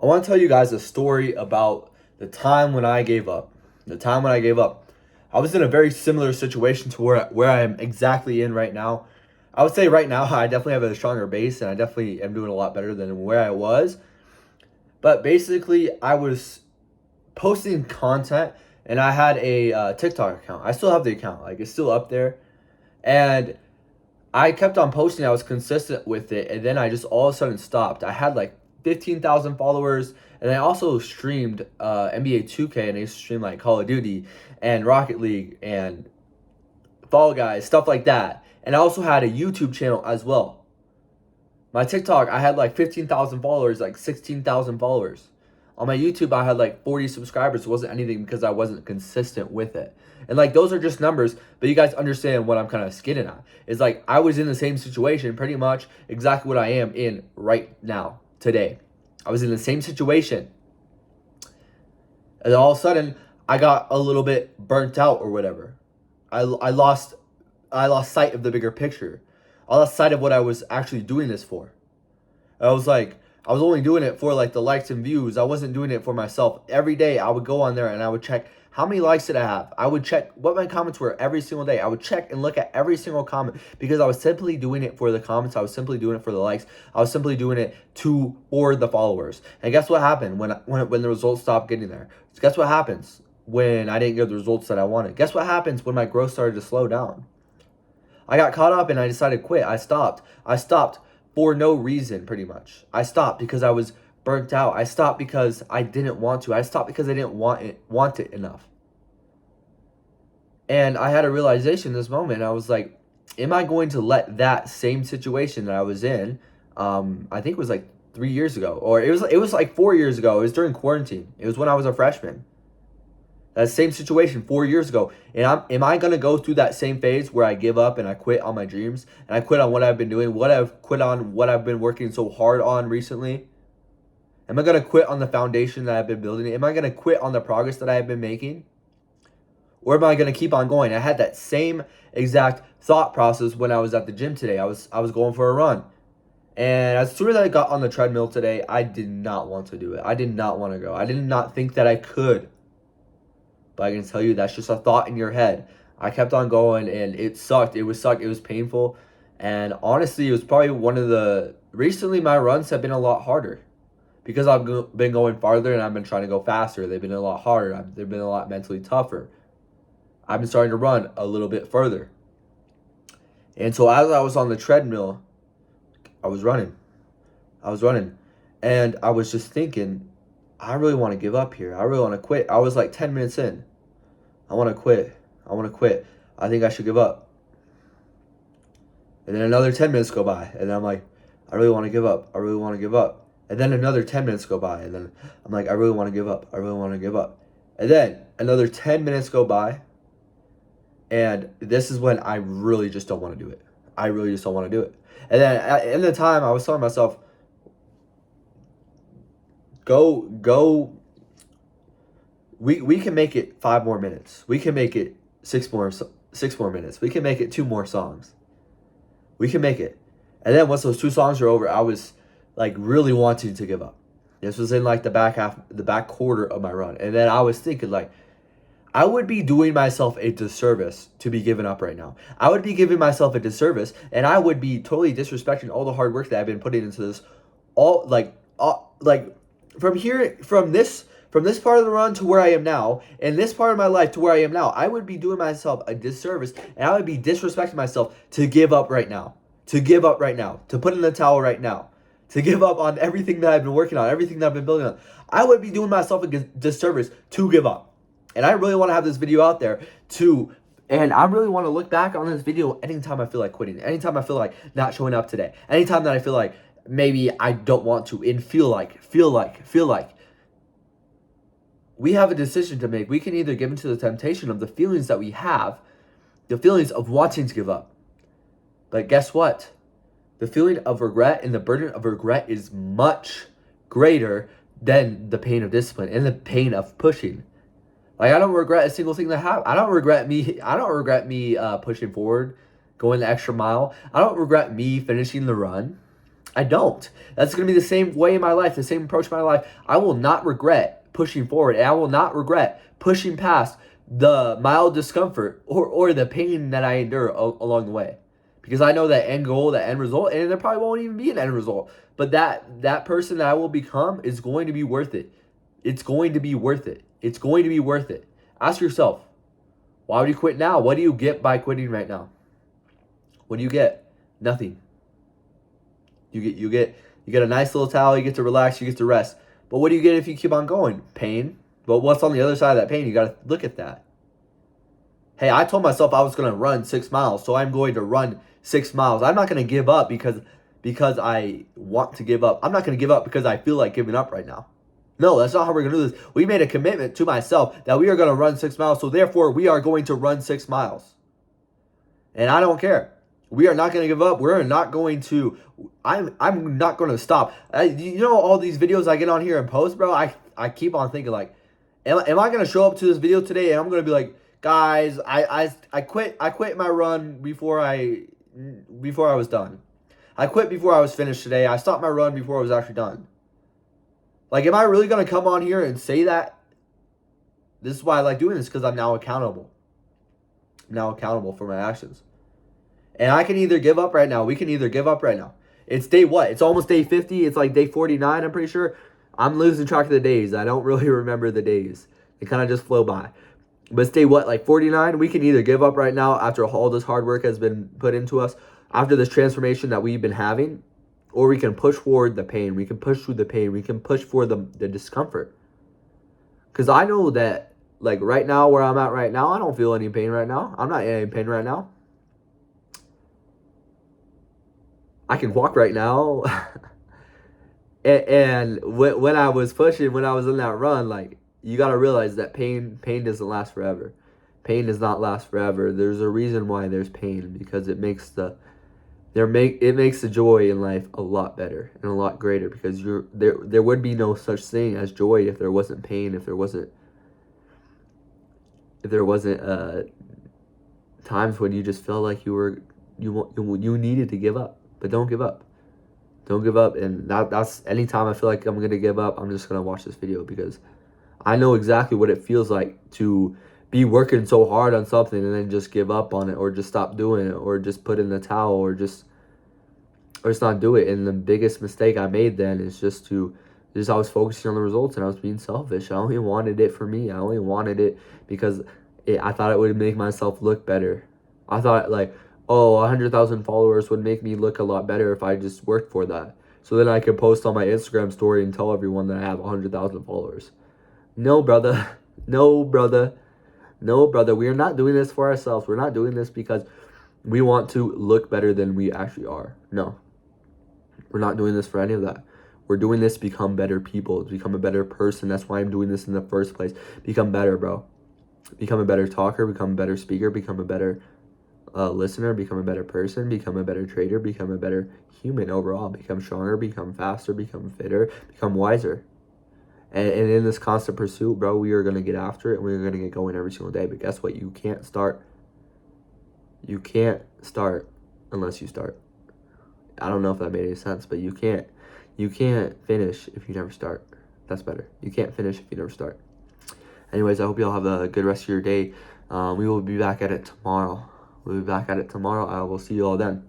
I want to tell you guys a story about the time when I gave up. The time when I gave up. I was in a very similar situation to where I am exactly in right now. I would say right now I definitely have a stronger base and I definitely am doing a lot better than where I was. But basically, I was posting content and I had a TikTok account. I still have the account, like it's still up there. And I kept on posting. I was consistent with it, and then I just all of a sudden stopped. I had like 15,000 followers, and I also streamed NBA 2K, and I used to stream like Call of Duty and Rocket League and Fall Guys, stuff like that. And I also had a YouTube channel as well. My TikTok, I had like 15,000 followers, like 16,000 followers. On my YouTube, I had like 40 subscribers. It wasn't anything because I wasn't consistent with it. And like those are just numbers, but you guys understand what I'm kind of skidding at. It's like I was in the same situation, pretty much exactly what I am in right now, today. I was in the same situation. And all of a sudden, I got a little bit burnt out or whatever. I lost sight of the bigger picture. I lost sight of what I was actually doing this for. I was like, I was only doing it for like the likes and views. I wasn't doing it for myself. Every day I would go on there and I would check how many likes did I have. I would check what my comments were every single day. I would check and look at every single comment because I was simply doing it for the comments. I was simply doing it for the likes. I was simply doing it for the followers. And guess what happened when the results stopped getting there? Guess what happens when I didn't get the results that I wanted? Guess what happens when my growth started to slow down? I got caught up and I decided to quit. I stopped. I stopped for no reason, pretty much. I stopped because I was burnt out. I stopped because I didn't want to. I stopped because I didn't want it enough. And I had a realization this moment. I was like, am I going to let that same situation that I was in, I think it was like 3 years ago, or it was like 4 years ago. It was during quarantine. It was when I was a freshman. That same situation 4 years ago. And am I gonna go through that same phase where I give up and I quit on my dreams and I quit on what I've been doing, what I've been working so hard on recently? Am I gonna quit on the foundation that I've been building? Am I gonna quit on the progress that I have been making? Or am I gonna keep on going? I had that same exact thought process when I was at the gym today. I was going for a run. And as soon as I got on the treadmill today, I did not want to do it. I did not want to go. I did not think that I could. But I can tell you that's just a thought in your head. I kept on going and it sucked. It was painful. And honestly, it was probably recently my runs have been a lot harder. Because I've been going farther and I've been trying to go faster. They've been a lot harder. They've been a lot mentally tougher. I've been starting to run a little bit further. And so as I was on the treadmill, I was running. And I was just thinking, I really want to give up here. I really want to quit. I was like 10 minutes in. I want to quit. I think I should give up. And then another 10 minutes go by. And then I'm like, I really want to give up. And then another 10 minutes go by. And then I'm like, I really want to give up. And then another 10 minutes go by. And this is when I really just don't want to do it. And then in the time, I was telling myself, go. We can make it 5 more minutes. We can make it 6 more minutes. We can make it 2 more songs. We can make it. And then once those 2 songs are over, I was like really wanting to give up. This was in like the back quarter of my run. And then I was thinking like, I would be doing myself a disservice to be giving up right now. I would be giving myself a disservice, and I would be totally disrespecting all the hard work that I've been putting into this. From this part of the run to where I am now, and this part of my life to where I am now, I would be doing myself a disservice, and I would be disrespecting myself to give up right now. To put in the towel right now. To give up on everything that I've been working on, everything that I've been building on. I would be doing myself a disservice to give up. And I really want to have this video out there and I really want to look back on this video anytime I feel like quitting, anytime I feel like not showing up today, anytime that I feel like maybe I don't want to, and feel like we have a decision to make. We can either give into the temptation of the feelings that we have, the feelings of wanting to give up. But guess what? The feeling of regret and the burden of regret is much greater than the pain of discipline and the pain of pushing. Like, I don't regret a single thing that happened. I don't regret me pushing forward, going the extra mile. I don't regret me finishing the run. I don't. That's going to be the same way in my life, the same approach in my life. I will not regret pushing forward, and I will not regret pushing past the mild discomfort or the pain that I endure along the way. Because I know that end goal, that end result, and there probably won't even be an end result. But that person that I will become is going to be worth it. It's going to be worth it. It's going to be worth it. Ask yourself, why would you quit now? What do you get by quitting right now? What do you get? Nothing. You get a nice little towel, you get to relax, you get to rest. But what do you get if you keep on going? Pain. But what's on the other side of that pain? You got to look at that. Hey, I told myself I was going to run 6 miles, so I'm going to run 6 miles. I'm not going to give up because I want to give up. I'm not going to give up because I feel like giving up right now. No, that's not how we're going to do this. We made a commitment to myself that we are going to run 6 miles, so therefore we are going to run 6 miles. And I don't care. We are not going to give up. We're not going to. I'm not going to stop. You know all these videos I get on here and post, bro. I keep on thinking like, am I going to show up to this video today and I'm going to be like, guys, I quit my run before I was done. I quit before I was finished today. I stopped my run before I was actually done. Like, am I really going to come on here and say that? This is why I like doing this, because I'm now accountable. I'm now accountable for my actions. And I can either give up right now. We can either give up right now. It's day what? It's almost day 50. It's like day 49, I'm pretty sure. I'm losing track of the days. I don't really remember the days. They kind of just flow by. But it's day what? Like 49? We can either give up right now after all this hard work has been put into us, after this transformation that we've been having, or we can push forward the pain. We can push through the pain. We can push for the discomfort. Because I know that, like, right now, where I'm at right now, I don't feel any pain right now. I'm not in any pain right now. I can walk right now. and when I was pushing, when I was in that run, like, you got to realize that pain doesn't last forever. Pain does not last forever. There's a reason why there's pain, because it makes the joy in life a lot better and a lot greater, because there would be no such thing as joy if there wasn't pain, if there wasn't times when you just felt like you needed to give up. But don't give up. Don't give up. And that's anytime I feel like I'm gonna give up, I'm just gonna watch this video, because I know exactly what it feels like to be working so hard on something and then just give up on it, or just stop doing it, or just put in the towel, or just not do it. And the biggest mistake I made then is just I was focusing on the results, and I was being selfish. I only wanted it for me. I only wanted it because I thought it would make myself look better. I thought, like, 100,000 followers would make me look a lot better if I just worked for that. So then I could post on my Instagram story and tell everyone that I have 100,000 followers. No, brother. No, brother. No, brother. We are not doing this for ourselves. We're not doing this because we want to look better than we actually are. No. We're not doing this for any of that. We're doing this to become better people, to become a better person. That's why I'm doing this in the first place. Become better, bro. Become a better talker, become a better speaker, become a better listener, become a better person, become a better trader, become a better human overall, become stronger, become faster, become fitter, become wiser. And in this constant pursuit, bro, we are going to get after it, and we're going to get going every single day. But guess what? You can't start unless you start. I don't know if that made any sense, but you can't finish if you never start. That's better. You can't finish if you never start. Anyways, I hope y'all have a good rest of your day. We will be back at it tomorrow. I will see you all then.